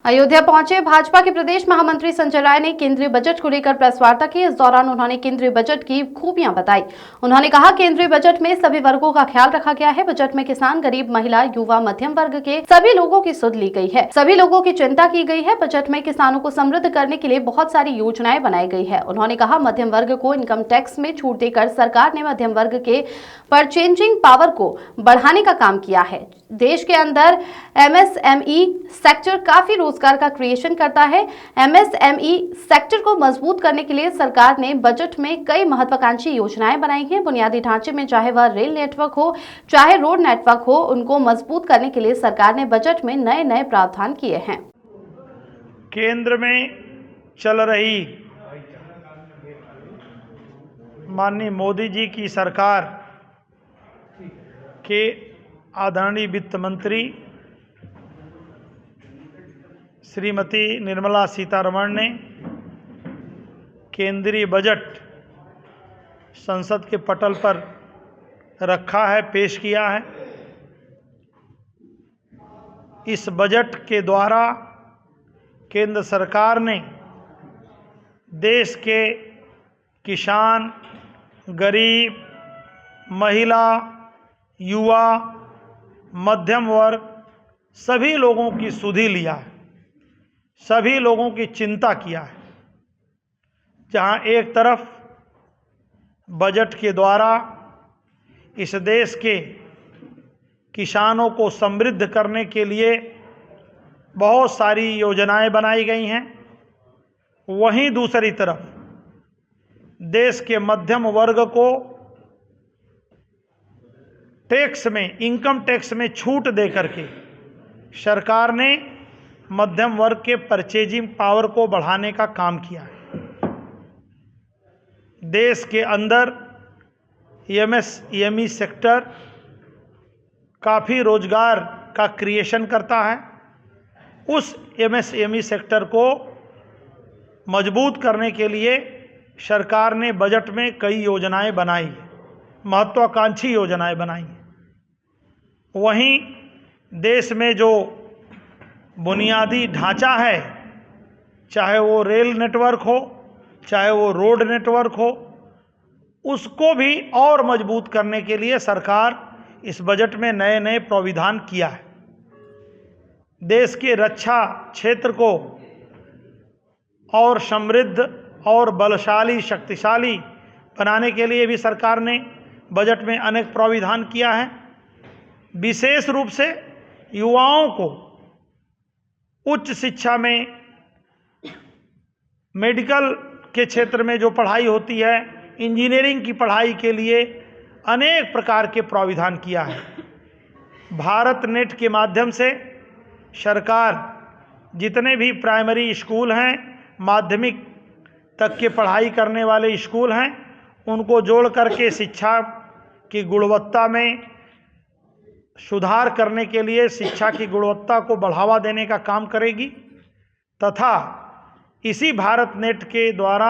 अयोध्या पहुंचे भाजपा के प्रदेश महामंत्री संजय राय ने केंद्रीय बजट को लेकर प्रेस वार्ता की। इस दौरान उन्होंने केंद्रीय बजट की खूबियां बताई। उन्होंने कहा, केंद्रीय बजट में सभी वर्गों का ख्याल रखा गया है। बजट में किसान, गरीब, महिला, युवा, मध्यम वर्ग के सभी लोगों की सुध ली गई है। सभी लोगों की चिंता की गई है। बजट में किसानों को समृद्ध करने के लिए बहुत सारी योजनाएं बनाई गई है। उन्होंने कहा, मध्यम वर्ग को इनकम टैक्स में छूट देकर सरकार ने मध्यम वर्ग के परचेजिंग पावर को बढ़ाने का काम किया है। देश के अंदर एमएसएमई सेक्टर काफी रोजगार का क्रिएशन करता है। एमएसएमई सेक्टर को मजबूत करने के लिए सरकार ने बजट में कई महत्वाकांक्षी योजनाएं बनाई हैं। बुनियादी ढांचे में चाहे वह रेल नेटवर्क हो, चाहे रोड नेटवर्क हो, उनको मजबूत करने के लिए सरकार ने बजट में नए नए प्रावधान किए हैं। केंद्र में चल रही माननीय मोदी जी की सरकार के आदरणीय वित्त मंत्री श्रीमती निर्मला सीतारमण ने केंद्रीय बजट संसद के पटल पर रखा है, पेश किया है। इस बजट के द्वारा केंद्र सरकार ने देश के किसान, गरीब, महिला, युवा, मध्यम वर्ग सभी लोगों की सुधि लिया है, सभी लोगों की चिंता किया है। जहां एक तरफ बजट के द्वारा इस देश के किसानों को समृद्ध करने के लिए बहुत सारी योजनाएं बनाई गई हैं, वहीं दूसरी तरफ देश के मध्यम वर्ग को टैक्स में, इनकम टैक्स में छूट देकर के सरकार ने मध्यम वर्ग के परचेजिंग पावर को बढ़ाने का काम किया है। देश के अंदर एमएसएमई सेक्टर काफ़ी रोजगार का क्रिएशन करता है। उस एमएसएमई सेक्टर को मजबूत करने के लिए सरकार ने बजट में कई योजनाएं बनाई, महत्वाकांक्षी योजनाएं बनाई। वहीं देश में जो बुनियादी ढांचा है, चाहे वो रेल नेटवर्क हो, चाहे वो रोड नेटवर्क हो, उसको भी और मजबूत करने के लिए सरकार इस बजट में नए नए प्राविधान किया है। देश के रक्षा क्षेत्र को और समृद्ध और बलशाली, शक्तिशाली बनाने के लिए भी सरकार ने बजट में अनेक प्राविधान किया है। विशेष रूप से युवाओं को उच्च शिक्षा में, मेडिकल के क्षेत्र में जो पढ़ाई होती है, इंजीनियरिंग की पढ़ाई के लिए अनेक प्रकार के प्राविधान किया है। भारत नेट के माध्यम से सरकार जितने भी प्राइमरी स्कूल हैं, माध्यमिक तक के पढ़ाई करने वाले स्कूल हैं, उनको जोड़ करके शिक्षा की गुणवत्ता में सुधार करने के लिए शिक्षा की गुणवत्ता को बढ़ावा देने का काम करेगी तथा इसी भारत नेट के द्वारा